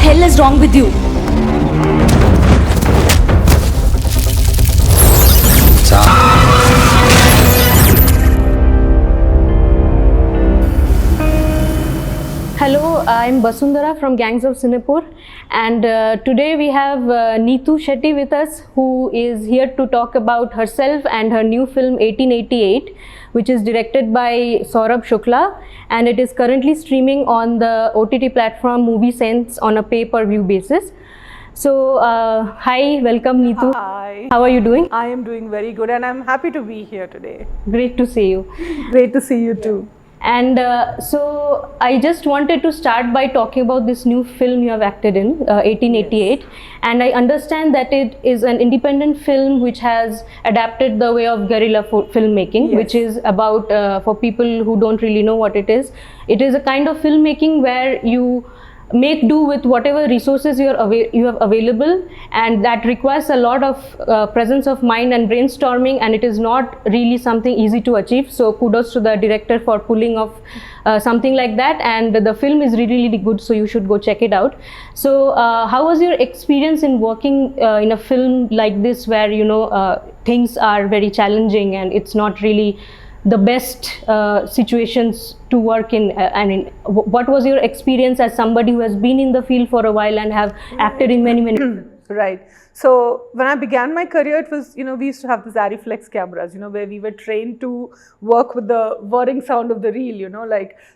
hell is wrong with you? Hello, I'm Basundhara from Gangs of Cinepur, and today we have Neethu Shetty with us, who is here to talk about herself and her new film 1888, which is directed by Sourabh Shukla, and it is currently streaming on the OTT platform Movie Sense on a pay-per-view basis. So, hi, welcome Neethu. Hi. How are you doing? I am doing very good and I'm happy to be here today. Great to see you. Great to see you too. And so I just wanted to start by talking about this new film you have acted in, 1888. Yes. And I understand that it is an independent film which has adapted the way of guerrilla filmmaking, yes, which is about, for people who don't really know what it is a kind of filmmaking where you make do with whatever resources you have available, and that requires a lot of presence of mind and brainstorming, and it is not really something easy to achieve. So kudos to the director for pulling off something like that, and the film is really good, so you should go check it out. So how was your experience in working in a film like this, where things are very challenging and it's not really the best situations to work in? I mean, what was your experience as somebody who has been in the field for a while and have acted in many Right. So when I began my career, it was, we used to have these Ariflex cameras, where we were trained to work with the whirring sound of the reel,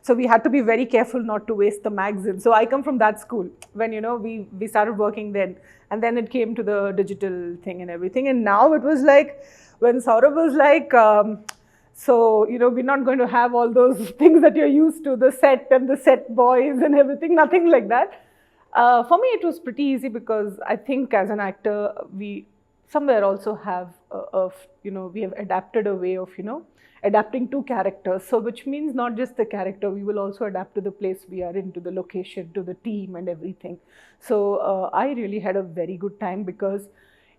so we had to be very careful not to waste the magazine. So I come from that school when, we started working then, and then it came to the digital thing and everything. And now it was like, when Saurabh was like, so, we're not going to have all those things that you're used to, the set and the set boys and everything, nothing like that. For me, it was pretty easy because I think as an actor, we somewhere also have, we have adapted a way of, adapting to characters. So, which means not just the character, we will also adapt to the place we are in, to the location, to the team and everything. So, I really had a very good time because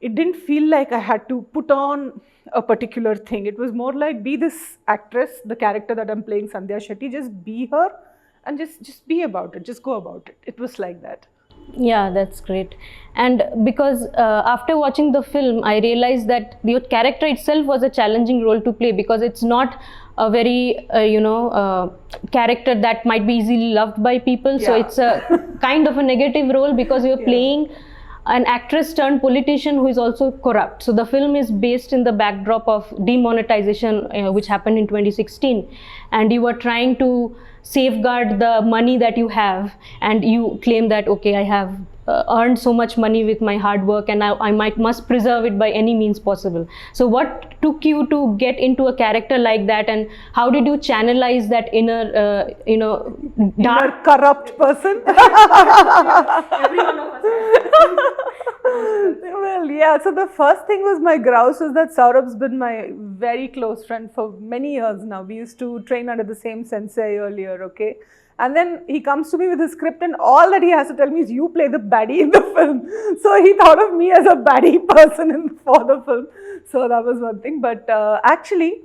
it didn't feel like I had to put on a particular thing. It was more like, be this actress, the character that I'm playing, Sandhya Shetty, just be her and just be about it, just go about it. It was like that. Yeah, that's great. And because after watching the film, I realized that your character itself was a challenging role to play, because it's not a very, character that might be easily loved by people. Yeah. So it's a kind of a negative role because you're playing an actress turned politician who is also corrupt. So the film is based in the backdrop of demonetization, which happened in 2016, and you were trying to safeguard the money that you have, and you claim that, okay, I have earned so much money with my hard work, and I must preserve it by any means possible. So what took you to get into a character like that, and how did you channelize that inner, dark, corrupt person? Every one of us. Well, yeah, so the first thing was my grouse was that Saurabh's been my very close friend for many years now. We used to train under the same sensei earlier, okay? And then he comes to me with a script, and all that he has to tell me is, you play the baddie in the film. So he thought of me as a baddie person for the film. So that was one thing. But actually,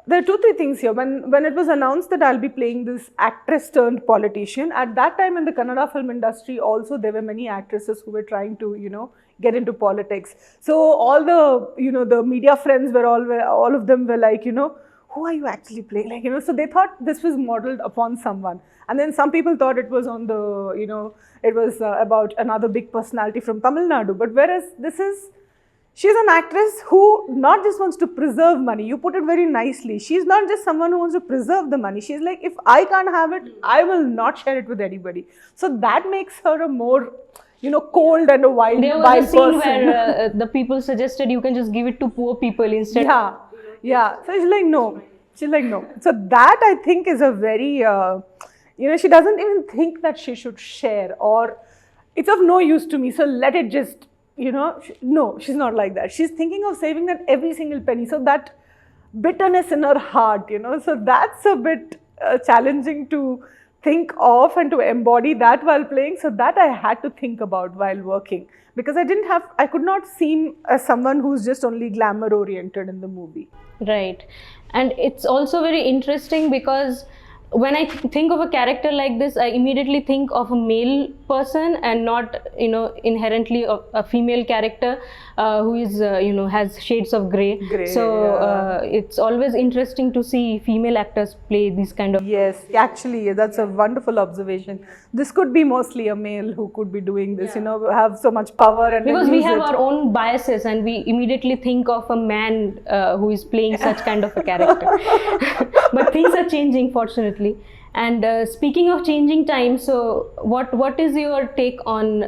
there are 2-3 things here. When it was announced that I'll be playing this actress turned politician, at that time in the Kannada film industry also, there were many actresses who were trying to, get into politics. So all the, the media friends were all of them were like, who are you actually playing? Like, so they thought this was modeled upon someone. And then some people thought it was on the, it was about another big personality from Tamil Nadu. But whereas she's an actress who not just wants to preserve money. You put it very nicely. She's not just someone who wants to preserve the money. She's like, if I can't have it, I will not share it with anybody. So that makes her a more, cold and a wild person. There was a scene where the people suggested you can just give it to poor people instead. Yeah. So she's like, no. So that, I think, is a very, she doesn't even think that she should share, or it's of no use to me, so let it just, no, she's not like that. She's thinking of saving that every single penny. So that bitterness in her heart, so that's a bit challenging to think of and to embody that while playing. So that I had to think about while working, because I could not seem as someone who's just only glamour oriented in the movie. Right. And it's also very interesting because when I think of a character like this, I immediately think of a male person and not, inherently a female character who is, has shades of grey. So it's always interesting to see female actors play these kind of. Yes, actually, that's a wonderful observation. This could be mostly a male who could be doing this, have so much power and because we have our own biases and we immediately think of a man who is playing such kind of a character. But things are changing, fortunately. And speaking of changing times, so what is your take on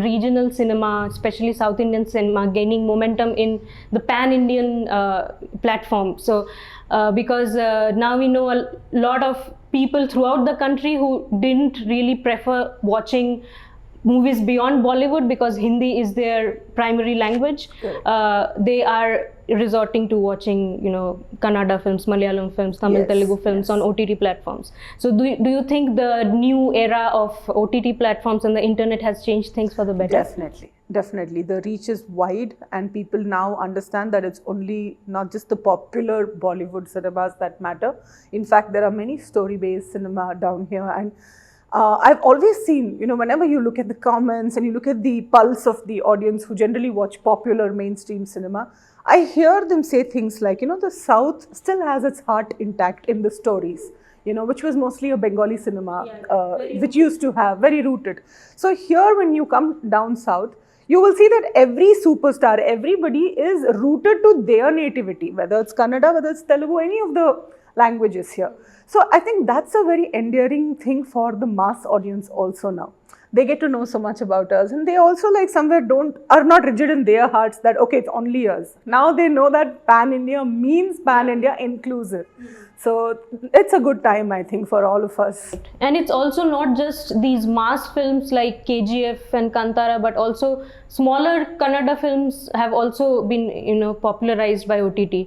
regional cinema, especially South Indian cinema, gaining momentum in the pan-Indian platform? So because now we know a lot of people throughout the country who didn't really prefer watching movies beyond Bollywood because Hindi is their primary language. They are resorting to watching, Kannada films, Malayalam films, Tamil, Telugu films on OTT platforms. So do you think the new era of OTT platforms and the internet has changed things for the better? Definitely. The reach is wide and people now understand that it's only not just the popular Bollywood cinemas that matter. In fact, there are many story-based cinema down here, and I've always seen, whenever you look at the comments and you look at the pulse of the audience who generally watch popular mainstream cinema, I hear them say things like, the South still has its heart intact in the stories, which was mostly a Bengali cinema, which used to have, very rooted. So here when you come down South, you will see that every superstar, everybody is rooted to their nativity, whether it's Kannada, whether it's Telugu, any of the languages here. So I think that's a very endearing thing for the mass audience also now. They get to know so much about us, and they also somewhere are not rigid in their hearts that okay, it's only us. Now they know that pan-India means pan-India inclusive. So it's a good time, I think, for all of us. And it's also not just these mass films like KGF and Kantara, but also smaller Kannada films have also been, popularized by OTT.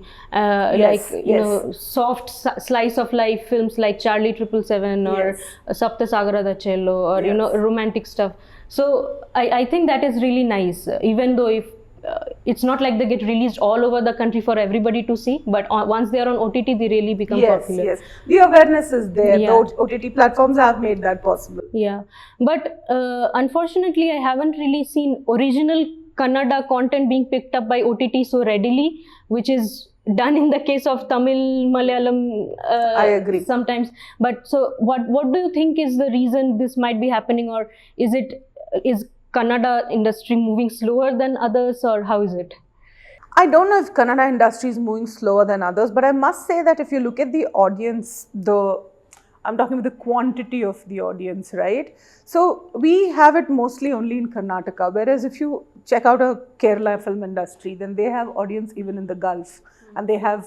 Soft slice of life films like Charlie 777 or Sapta Sagarada Cello or, romantic stuff. So I think that is really nice, even though if it's not like they get released all over the country for everybody to see, but once they are on OTT, they really become popular. Yes, the awareness is there. The OTT platforms have made that possible. Yeah, but unfortunately, I haven't really seen original Kannada content being picked up by OTT so readily, which is done in the case of Tamil, Malayalam. I agree. Sometimes, but so what do you think is the reason this might be happening, or is Kannada industry moving slower than others, or how is it? I don't know if Kannada industry is moving slower than others, but I must say that if you look at the audience, I'm talking about the quantity of the audience, right? So we have it mostly only in Karnataka, whereas if you check out a Kerala film industry, then they have audience even in the Gulf, and they have,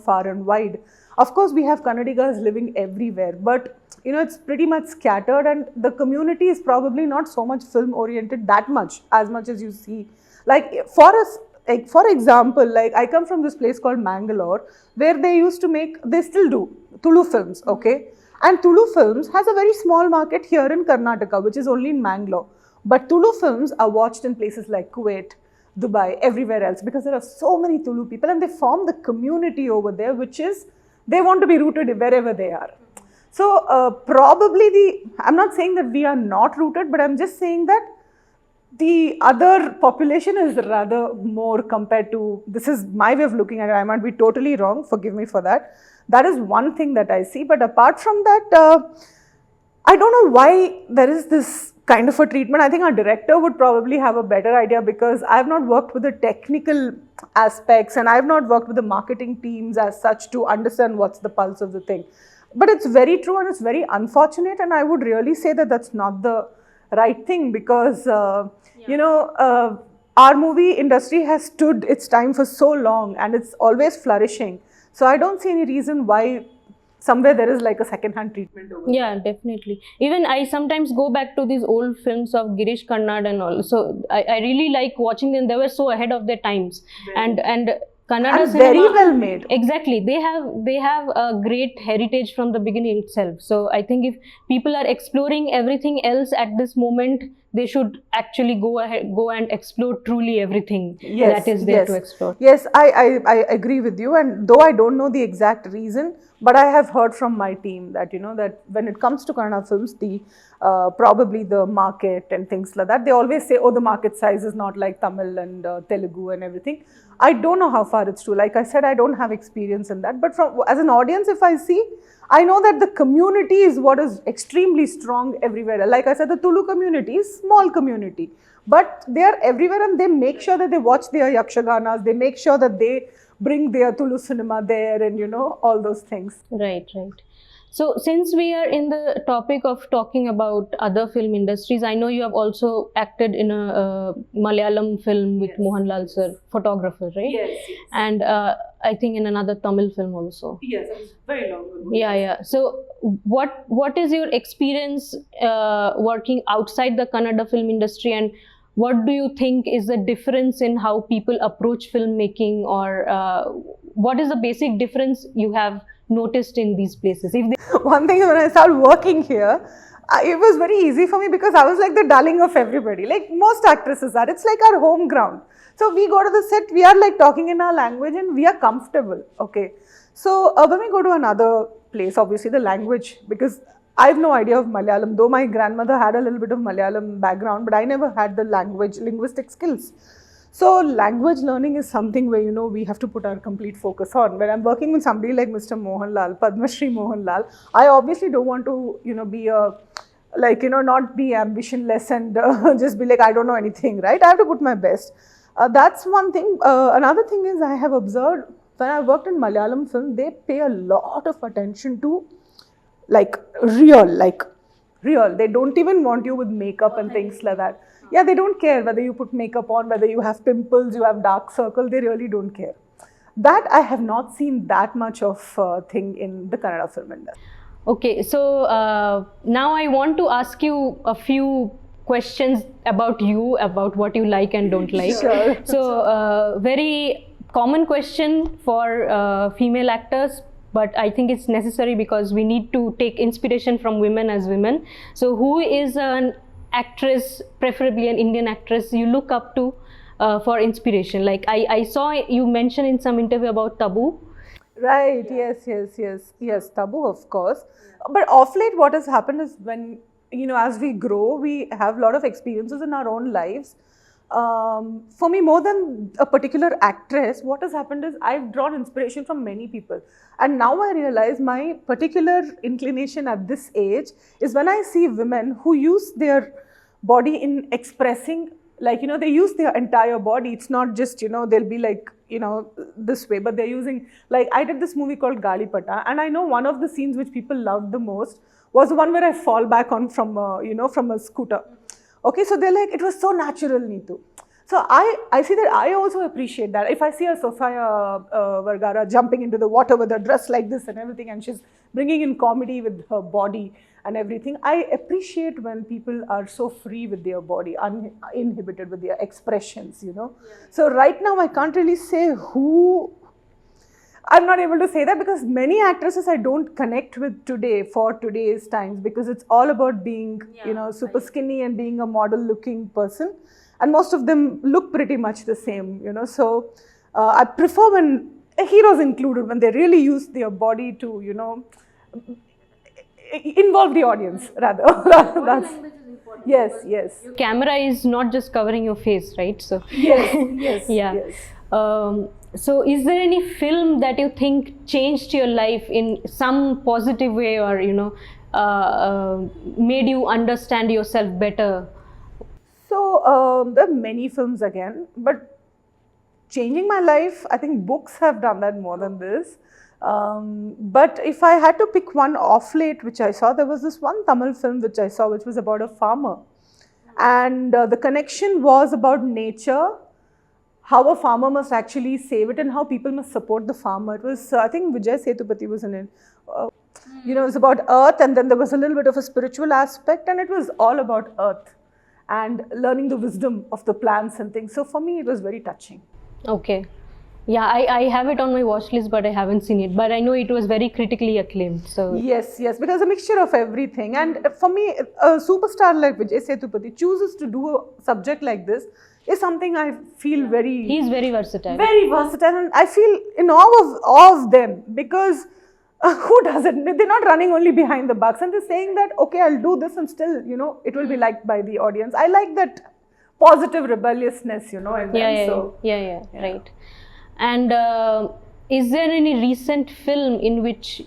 far and wide. Of course, we have Kannadigas living everywhere, but it's pretty much scattered, and the community is probably not so much film oriented that much, as much as you see. For us, for example, I come from this place called Mangalore, where they still do Tulu films, okay? And Tulu films has a very small market here in Karnataka, which is only in Mangalore. But Tulu films are watched in places like Kuwait, Dubai, everywhere else, because there are so many Tulu people, and they form the community over there, which is, they want to be rooted wherever they are. So probably I'm not saying that we are not rooted, but I'm just saying that the other population is rather more compared to, this is my way of looking at it, I might be totally wrong, forgive me for that. That is one thing that I see, but apart from that, I don't know why there is this kind of a treatment. I think our director would probably have a better idea, because I have not worked with the technical aspects and I have not worked with the marketing teams as such to understand what's the pulse of the thing. But it's very true and it's very unfortunate, and I would really say that that's not the right thing, because our movie industry has stood its time for so long and it's always flourishing. So I don't see any reason why somewhere there is like a second-hand treatment over Yeah, definitely. Even I sometimes go back to these old films of Girish Karnad and all. So I really like watching them. They were so ahead of their times. And Kannada and cinema, very well made. Exactly. They have a great heritage from the beginning itself. So I think if people are exploring everything else at this moment, they should actually go and explore truly everything that is there to explore. Yes, I agree with you, and though I don't know the exact reason, But I have heard from my team that, that when it comes to Kannada films, the probably the market and things like that, they always say, oh, the market size is not like Tamil and Telugu and everything. I don't know how far it's true. Like I said, I don't have experience in that. But as an audience, if I see, I know that the community is what is extremely strong everywhere. Like I said, the Tulu community is small community, but they are everywhere, and they make sure that they watch their yakshaganas, they make sure that they bring their Tulu cinema there, and all those things. Right. So since we are in the topic of talking about other film industries, I know you have also acted in a Malayalam film with Mohanlal sir, photographer, right? Yes. And I think in another Tamil film also. Yes, it was very long ago. Yeah. So what is your experience working outside the Kannada film industry, and what do you think is the difference in how people approach filmmaking, or what is the basic difference you have noticed in these places? One thing, when I started working here, it was very easy for me because I was like the darling of everybody. Like most actresses are. It's like our home ground. So we go to the set, we are like talking in our language and we are comfortable. Okay. So when we go to another place, obviously the language, because I have no idea of Malayalam, though my grandmother had a little bit of Malayalam background, but I never had the linguistic skills. So language learning is something where, we have to put our complete focus on. When I'm working with somebody like Mr. Mohanlal, Padma Shri Mohanlal, I obviously don't want to, be not be ambitionless and just be like, I don't know anything, right? I have to put my best. That's one thing. Another thing is, I have observed when I worked in Malayalam film, they pay a lot of attention to real. They don't even want you with makeup and things like that. Yeah, they don't care whether you put makeup on, whether you have pimples, you have dark circle, they really don't care. That I have not seen that much of thing in the Kannada film industry. Okay, so now I want to ask you a few questions about you, about what you like and don't like. Sure. So, very common question for female actors, but I think it's necessary because we need to take inspiration from women as women. So who is an actress, preferably an Indian actress, you look up to for inspiration? Like I saw you mention in some interview about Tabu. Right, yes, Tabu, of course. But off late, what has happened is, when, as we grow, we have a lot of experiences in our own lives. For me, more than a particular actress, what has happened is I've drawn inspiration from many people. And now I realize my particular inclination at this age is when I see women who use their body in expressing, like, they use their entire body. It's not just, they'll be like, this way, but they're using, like, I did this movie called Galipata, and I know one of the scenes which people loved the most was the one where I fall back on from a scooter. Okay, so they're like, it was so natural, Neethu. So I see that. I also appreciate that. If I see a Sophia Vergara jumping into the water with a dress like this and everything, and she's bringing in comedy with her body and everything, I appreciate when people are so free with their body, uninhibited with their expressions, Yeah. So right now, I can't really say who. I'm not able to say that because many actresses I don't connect with today for today's times, because it's all about being, super skinny and being a model looking person. And most of them look pretty much the same, So I prefer when heroes included, when they really use their body to, involve the audience rather. That's, yes. Camera is not just covering your face, right? So yes. Yeah. Yes. So is there any film that you think changed your life in some positive way, or made you understand yourself better? So there are many films again, but changing my life, I think books have done that more than this. But if I had to pick one off late which I saw, there was this one Tamil film which I saw, which was about a farmer, and the connection was about nature, how a farmer must actually save it, and how people must support the farmer. It was, I think Vijay Sethupathi was in it. It was about earth, and then there was a little bit of a spiritual aspect, and it was all about earth and learning the wisdom of the plants and things. So for me, it was very touching. Okay. Yeah, I have it on my watch list, but I haven't seen it. But I know it was very critically acclaimed. So yes, because a mixture of everything. And for me, a superstar like Vijay Sethupathi chooses to do a subject like this is something I feel very... He's very versatile. Very versatile, and I feel in awe of them, because Who does it? They're not running only behind the bucks, and they're saying that, okay, I'll do this and still, it will be liked by the audience. I like that positive rebelliousness, in them. Yeah, right. And is there any recent film in which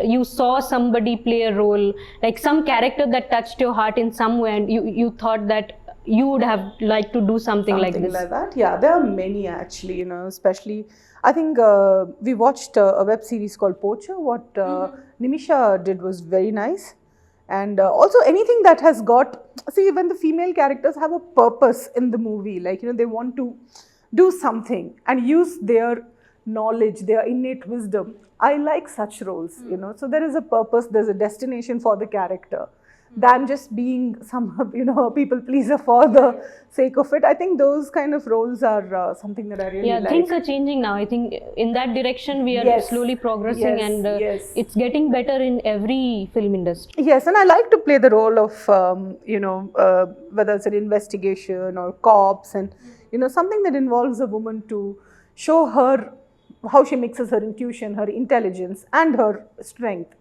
you saw somebody play a role, like some character that touched your heart in some way, and you thought that you would have liked to do something like this? Like that. Yeah, there are many actually, especially, I think we watched a web series called Poacher. What Nimisha did was very nice. And also anything that has got, see, when the female characters have a purpose in the movie, like, they want to do something and use their knowledge, their innate wisdom. I like such roles, so there is a purpose, there's a destination for the character. Than just being some, people pleaser for the sake of it. I think those kind of roles are something that I really like. Yeah, things are changing now. I think in that direction we are slowly progressing, and it's getting better in every film industry. Yes, and I like to play the role of, whether it's an investigation or cops, and, something that involves a woman to show her how she mixes her intuition, her intelligence, and her strength,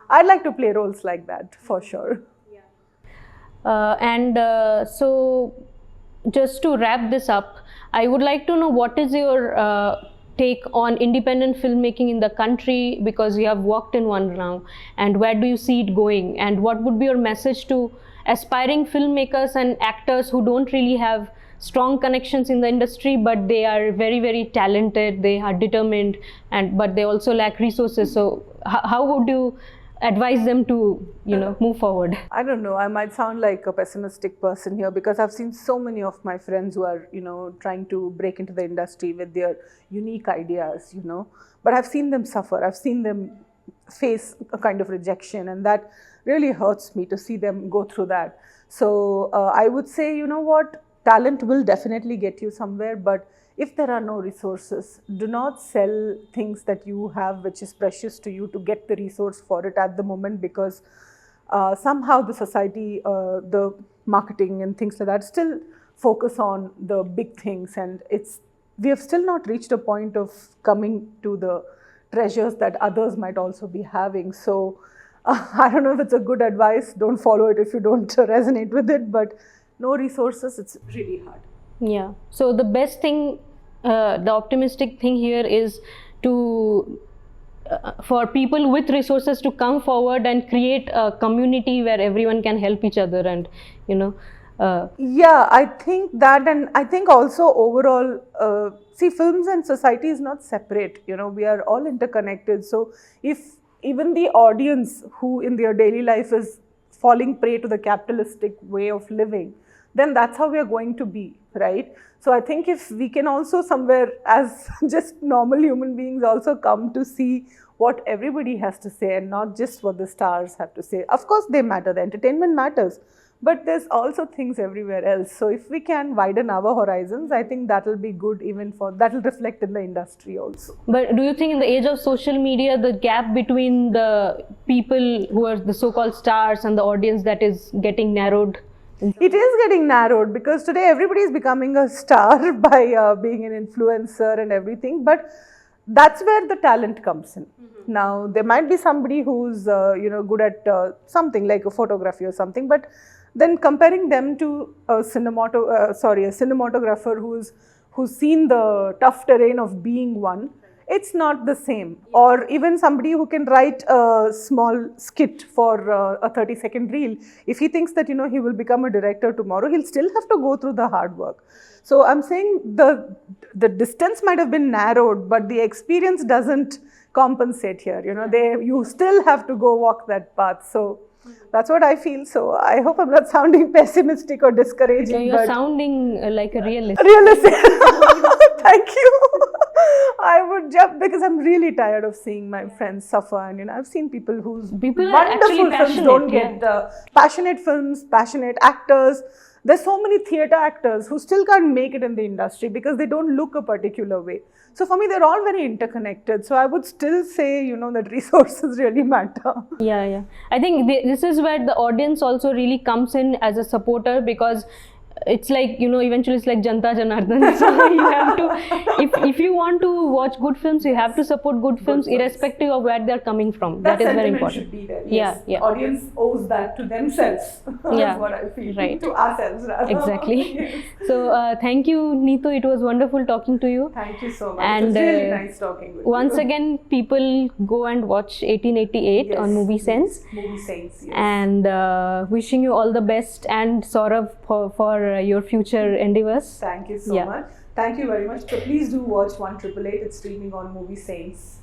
I'd like to play roles like that for sure. So just to wrap this up, I would like to know what is your take on independent filmmaking in the country, because you have worked in one now, and where do you see it going, and what would be your message to aspiring filmmakers and actors who don't really have strong connections in the industry, but they are very, very talented, they are determined, but they also lack resources. So how would you advise them to, move forward? I don't know. I might sound like a pessimistic person here, because I've seen so many of my friends who are, trying to break into the industry with their unique ideas, But I've seen them suffer. I've seen them face a kind of rejection, and that really hurts me to see them go through that. So I would say, what? Talent will definitely get you somewhere, but if there are no resources, do not sell things that you have which is precious to you to get the resource for it at the moment, because somehow the society, the marketing and things like that still focus on the big things, and we have still not reached a point of coming to the treasures that others might also be having. So I don't know if it's a good advice. Don't follow it if you don't resonate with it, but no resources, it's really hard. Yeah. So the best thing, the optimistic thing here is to for people with resources to come forward and create a community where everyone can help each other, and yeah, I think that, and I think also overall, see, films and society is not separate. We are all interconnected. So if even the audience who in their daily life is falling prey to the capitalistic way of living, then that's how we are going to be, right? So I think if we can also somewhere, as just normal human beings, also come to see what everybody has to say and not just what the stars have to say. Of course they matter, the entertainment matters, but there's also things everywhere else. So if we can widen our horizons, I think that will be good, even that will reflect in the industry also. But do you think in the age of social media, the gap between the people who are the so-called stars and the audience, that is getting narrowed? It is getting narrowed, because today everybody is becoming a star by being an influencer and everything, but that's where the talent comes in. Now there might be somebody who's good at something like a photography or something, but then comparing them to a cinematographer who's seen the tough terrain of being one, it's not the same. Or even somebody who can write a small skit for a 30-second reel, if he thinks that he will become a director tomorrow, he'll still have to go through the hard work. So I'm saying the distance might have been narrowed, but the experience doesn't compensate here. You still have to go walk that path. So that's what I feel. So I hope I'm not sounding pessimistic or discouraging. You're sounding like a realist. Realistic. Thank you. I would jump, because I'm really tired of seeing my friends suffer, and I've seen people whose wonderful films don't get passionate films, passionate actors. There's so many theatre actors who still can't make it in the industry because they don't look a particular way. So for me, they're all very interconnected. So I would still say, that resources really matter. Yeah. I think this is where the audience also really comes in as a supporter, because it's like, you know, eventually it's like Janta Janardhan. So you have to, if you want to watch good films, you have to support good films irrespective of where they're coming from. That is very important. Should be there. Yes. Yeah. Audience owes that to themselves. That's Yeah. what I feel. Right. To ourselves rather. Exactly. Yes. So thank you, Neethu. It was wonderful talking to you. Thank you so much. And it was really nice talking with you. once again, people go and watch 1888 on Movie Sense. Movie Sense, yes. And wishing you all the best, and Saurabh for your future endeavors. Thank you so much. Thank you very much. So please do watch 1888. It's streaming on Movie Sense.